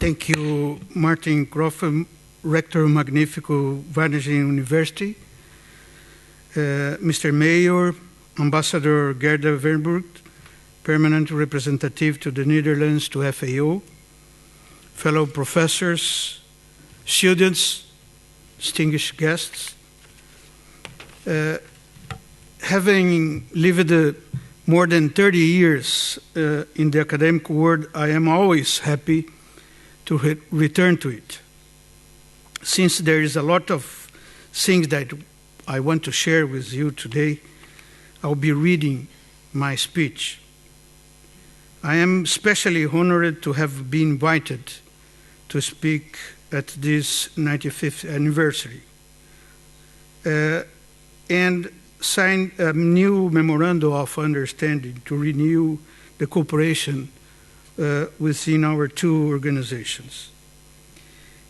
Thank you, Martin Croft, Rector Magnifico Wageningen University, Mr. Mayor, Ambassador Gerda Verburg, Permanent Representative to the Netherlands to FAO, fellow professors, students, distinguished guests. Having lived more than 30 years in the academic world, I am always happy to return to it. Since there is a lot of things that I want to share with you today, I'll be reading my speech. I am especially honored to have been invited to speak at this 95th anniversary and sign a new memorandum of understanding to renew the cooperation within our two organizations.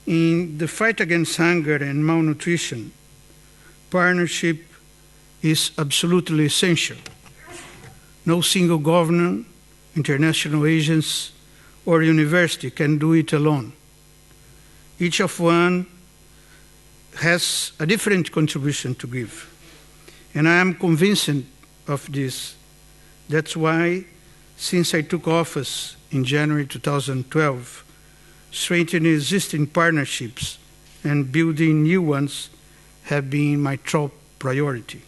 In the fight against hunger and malnutrition, partnership is absolutely essential. No single government, international agency, or university can do it alone. Each of one has a different contribution to give. And I am convinced of this. That's why, since I took office in January 2012, strengthening existing partnerships and building new ones have been my top priority.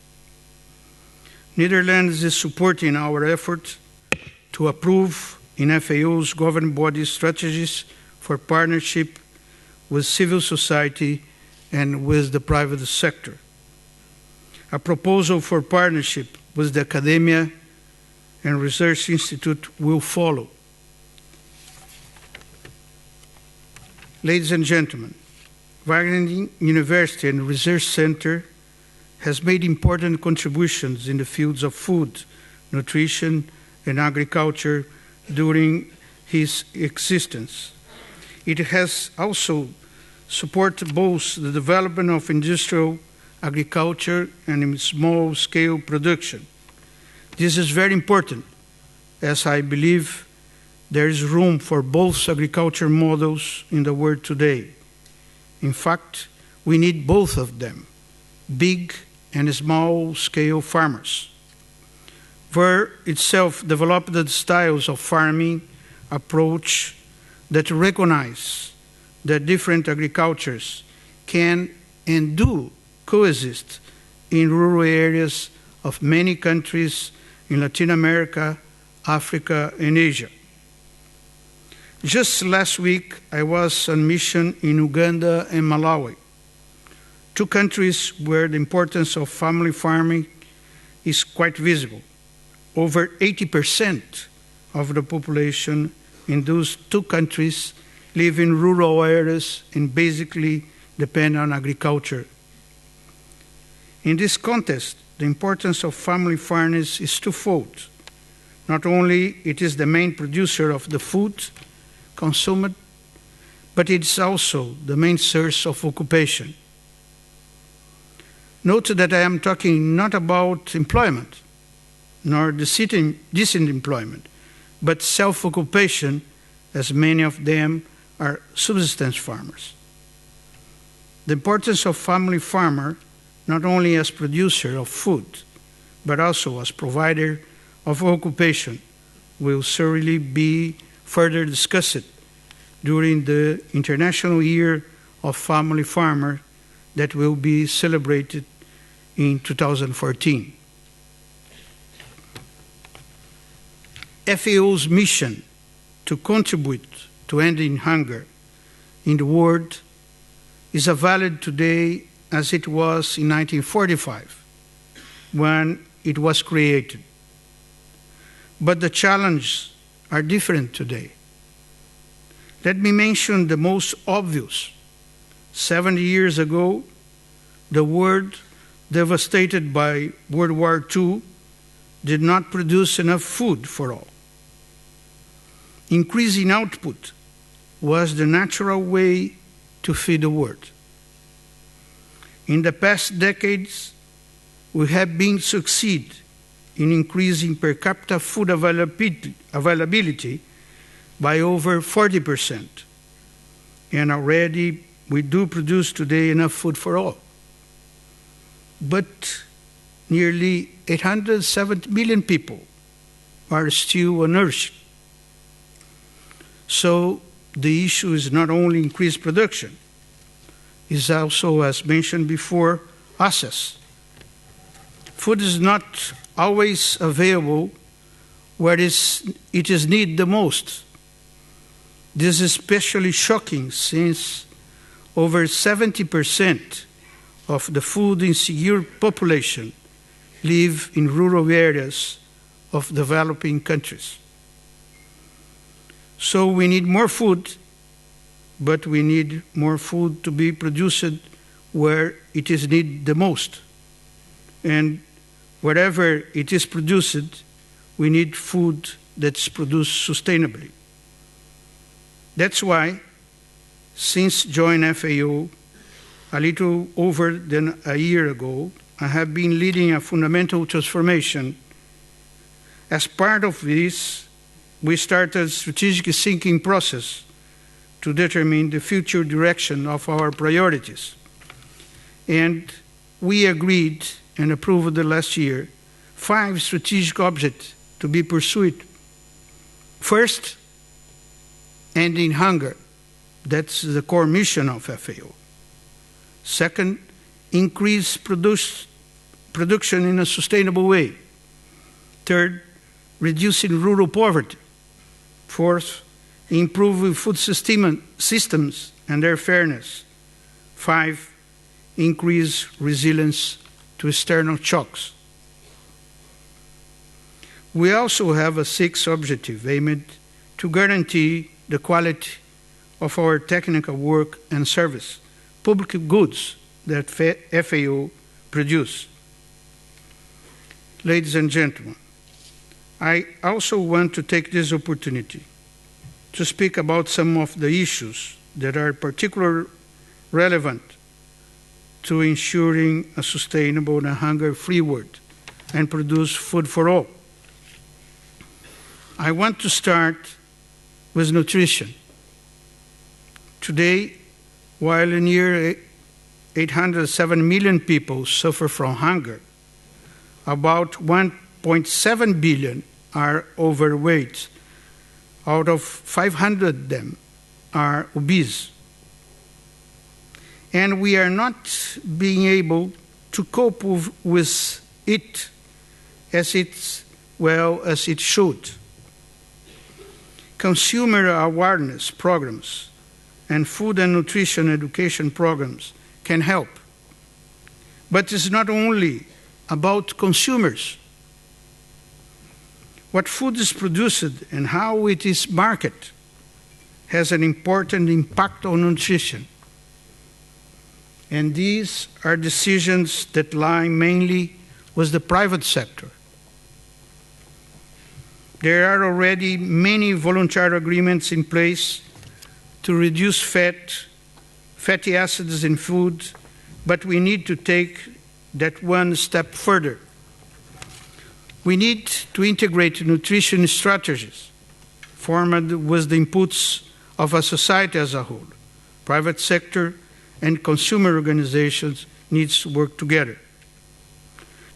Netherlands is supporting our effort to approve in FAO's governing body strategies for partnership with civil society and with the private sector. A proposal for partnership with the academia and research institute will follow. Ladies and gentlemen, Wageningen University and Research Center has made important contributions in the fields of food, nutrition, and agriculture during his existence. It has also supported both the development of industrial agriculture and small-scale production. This is very important, as I believe there is room for both agriculture models in the world today. In fact, we need both of them, big and small-scale farmers. Ver itself developed the styles of farming approach that recognize that different agricultures can and do coexist in rural areas of many countries in Latin America, Africa, and Asia. Just last week, I was on mission in Uganda and Malawi, two countries where the importance of family farming is quite visible. Over 80% of the population in those two countries live in rural areas and basically depend on agriculture. In this context, the importance of family farming is twofold. Not only it is the main producer of the food consumed, but it's also the main source of occupation. Note that I am talking not about employment, nor decent employment, but self-occupation, as many of them are subsistence farmers. The importance of family farmer, not only as producer of food, but also as provider of occupation, will certainly be further discussed during the International Year of Family Farmer that will be celebrated in 2014. FAO's mission to contribute to ending hunger in the world is as valid today as it was in 1945, when it was created. But the challenges are different today. Let me mention the most obvious. 70 years ago, the world devastated by World War II did not produce enough food for all. Increasing output was the natural way to feed the world. In the past decades, we have been succeed in increasing per capita food availability by over 40%, and already we do produce today enough food for all. But nearly 870 million people are still unnourished. So the issue is not only increased production, it's also, as mentioned before, access. Food is not always available where it is needed the most. This is especially shocking since over 70% of the food-insecure population live in rural areas of developing countries. So we need more food, but we need more food to be produced where it is needed the most. And wherever it is produced, we need food that's produced sustainably. That's why, since joining FAO a little over than a year ago, I have been leading a fundamental transformation. As part of this, we started a strategic thinking process to determine the future direction of our priorities. And we agreed and approved last year 5 strategic objectives to be pursued. First, ending hunger. That's the core mission of FAO. Second, increase production in a sustainable way. Third, reducing rural poverty. Fourth, improving food systems and their fairness. 5, increase resilience to external shocks. We also have a 6th objective aimed to guarantee the quality of our technical work and service, public goods that FAO produce. Ladies and gentlemen, I also want to take this opportunity to speak about some of the issues that are particularly relevant to ensuring a sustainable and hunger-free world and produce food for all. I want to start with nutrition. Today, while near 807 million people suffer from hunger, about 1.7 billion are overweight. Out of 500 of them are obese. And we are not being able to cope with it as well as it should. Consumer awareness programs and food and nutrition education programs can help. But it's not only about consumers. What food is produced and how it is marketed has an important impact on nutrition. And these are decisions that lie mainly with the private sector. There are already many voluntary agreements in place to reduce fatty acids in food, but we need to take that one step further. We need to integrate nutrition strategies formed with the inputs of a society as a whole. Private sector and consumer organizations need to work together.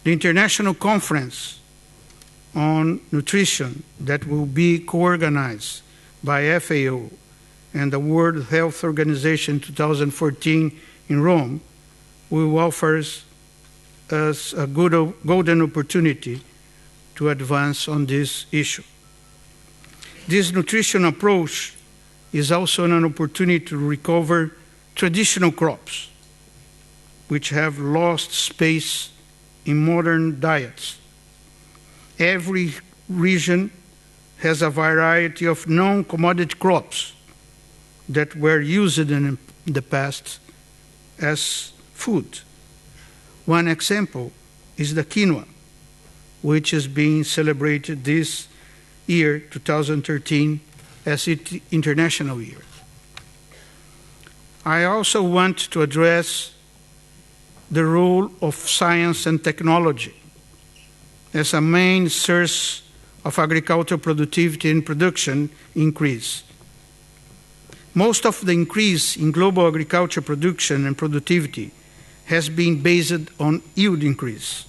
The International Conference on Nutrition that will be co-organized by FAO and the World Health Organization 2014 in Rome will offer us a golden opportunity to advance on this issue. This nutrition approach is also an opportunity to recover traditional crops, which have lost space in modern diets. Every region has a variety of non-commodity crops that were used in the past as food. One example is the quinoa, which is being celebrated this year, 2013, as its International Year. I also want to address the role of science and technology as a main source of agricultural productivity and production increase. Most of the increase in global agriculture production and productivity has been based on yield increase.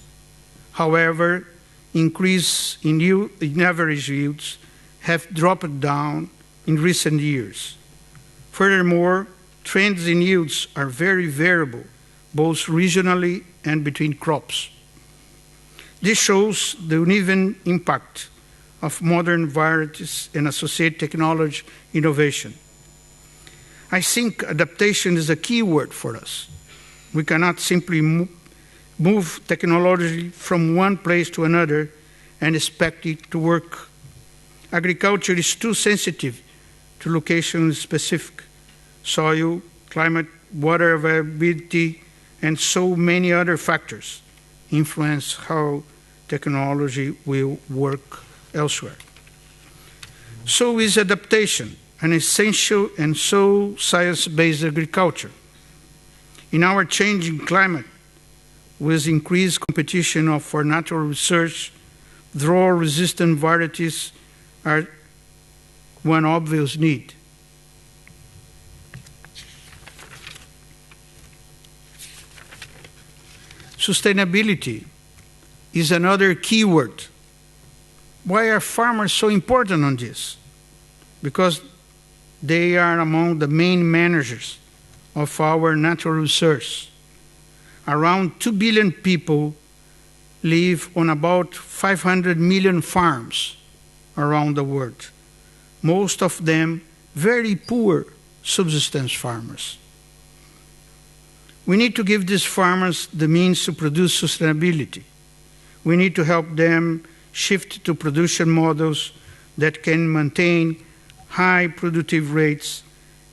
However, increase in average yields have dropped down in recent years. Furthermore, trends in yields are very variable, both regionally and between crops. This shows the uneven impact of modern varieties and associated technology innovation. I think adaptation is a key word for us. We cannot simply move technology from one place to another and expect it to work. Agriculture is too sensitive to location-specific soil, climate, water availability, and so many other factors influence how technology will work elsewhere. So is adaptation an essential and so science-based agriculture. In our changing climate, with increased competition for natural research, drought-resistant varieties are one obvious need. Sustainability is another key word. Why are farmers so important on this? Because they are among the main managers of our natural resources. Around 2 billion people live on about 500 million farms around the world, most of them very poor subsistence farmers. We need to give these farmers the means to produce sustainability. We need to help them shift to production models that can maintain high productive rates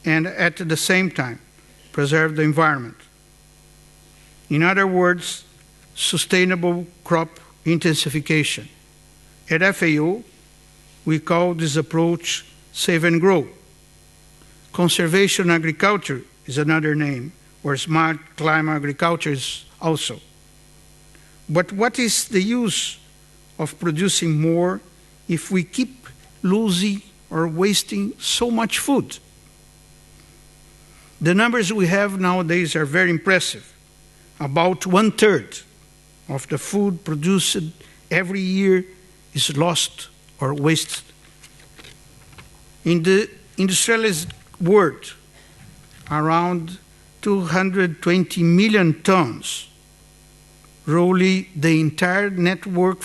and at the same time preserve the environment. In other words, sustainable crop intensification. At FAO, we call this approach save and grow. Conservation agriculture is another name, or smart climate agriculture is also. But what is the use of producing more if we keep losing or wasting so much food? The numbers we have nowadays are very impressive. About 1/3 of the food produced every year is lost or wasted. In the industrialized world, around 220 million tons, roughly the entire network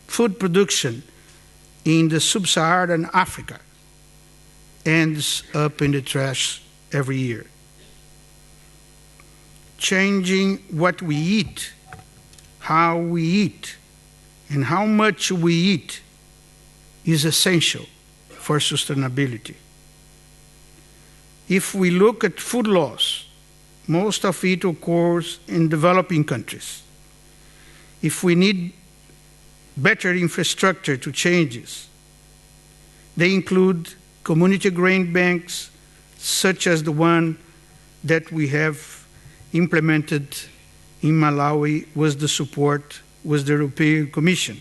food production in the sub-Saharan Africa, ends up in the trash every year. Changing what we eat, how we eat, and how much we eat is essential for sustainability. If we look at food loss, most of it occurs in developing countries. If we need better infrastructure to change this, they include community grain banks, such as the one that we have implemented in Malawi with the support with the European Commission.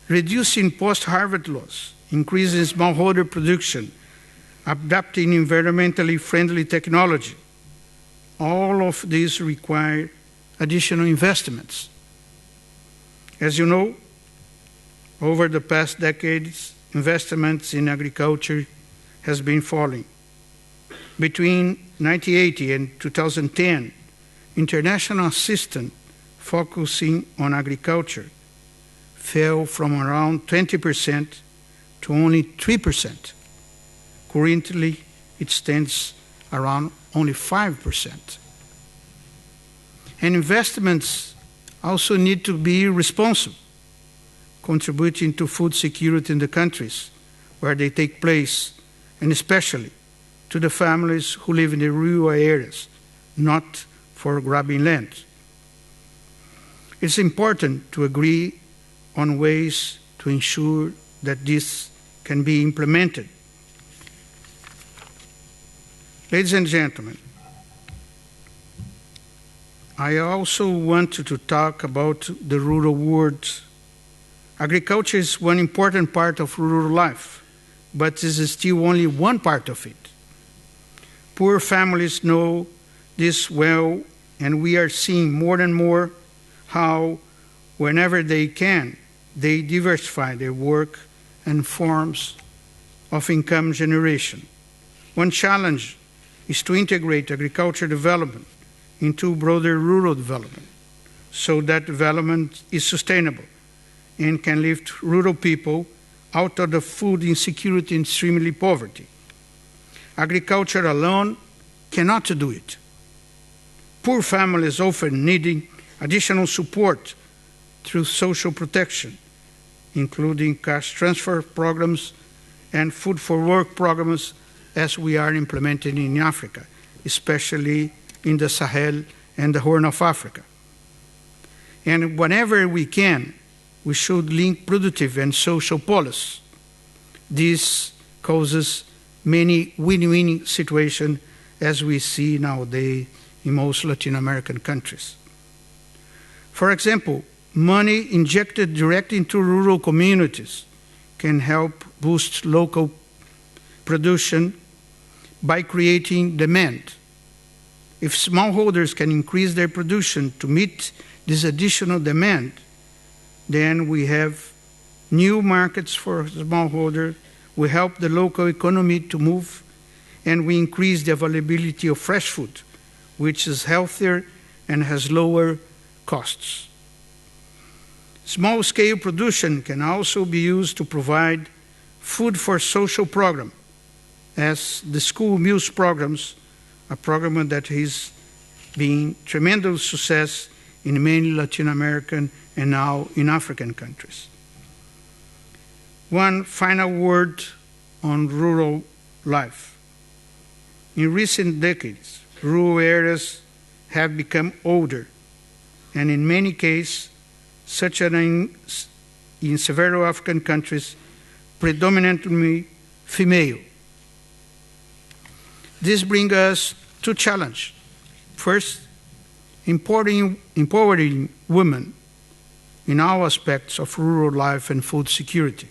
Reducing post-harvest loss, increasing smallholder production, adapting environmentally friendly technology. All of these require additional investments. As you know, over the past decades, investments in agriculture has been falling. Between 1980 and 2010, international assistance focusing on agriculture fell from around 20% to only 3%. Currently, it stands around only 5%. And investments also need to be responsible, contributing to food security in the countries where they take place, and especially to the families who live in the rural areas, not for grabbing land. It's important to agree on ways to ensure that this can be implemented. Ladies and gentlemen, I also want to talk about the rural world. Agriculture is one important part of rural life, but this is still only one part of it. Poor families know this well, and we are seeing more and more how, whenever they can, they diversify their work and forms of income generation. One challenge is to integrate agriculture development into broader rural development so that development is sustainable and can lift rural people out of the food insecurity and extremely poverty. Agriculture alone cannot do it. Poor families often needing additional support through social protection, including cash transfer programs and food for work programs as we are implementing in Africa, especially in the Sahel and the Horn of Africa. And whenever we can, we should link productive and social policy. This causes many win-win situations as we see nowadays in most Latin American countries. For example, money injected directly into rural communities can help boost local production by creating demand. If smallholders can increase their production to meet this additional demand, then we have new markets for smallholders, we help the local economy to move, and we increase the availability of fresh food, which is healthier and has lower costs. Small-scale production can also be used to provide food for social programs, as the school meals programs, a program that is being tremendous success in many Latin American and now in African countries. One final word on rural life. In recent decades, rural areas have become older, and in many cases, such as in several African countries, predominantly female. This brings us to challenge. First, empowering women in all aspects of rural life and food security.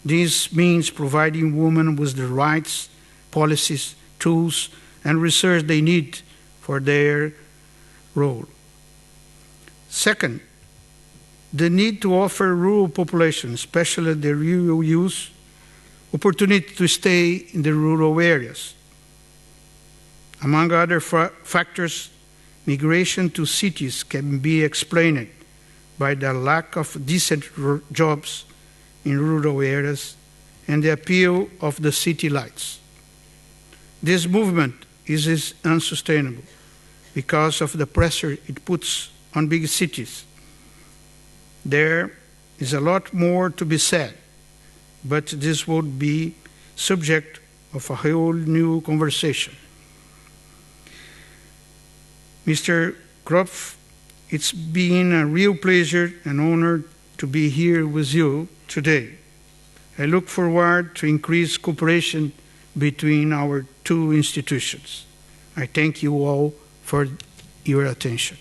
This means providing women with the rights, policies, tools, and research they need for their role. Second, the need to offer rural populations, especially the rural youth, opportunity to stay in the rural areas. Among other factors, migration to cities can be explained by the lack of decent jobs in rural areas and the appeal of the city lights. This movement is unsustainable because of the pressure it puts on big cities. There is a lot more to be said, but this would be subject of a whole new conversation. Mr. Kropf, it's been a real pleasure and honor to be here with you today. I look forward to increased cooperation between our two institutions. I thank you all for your attention.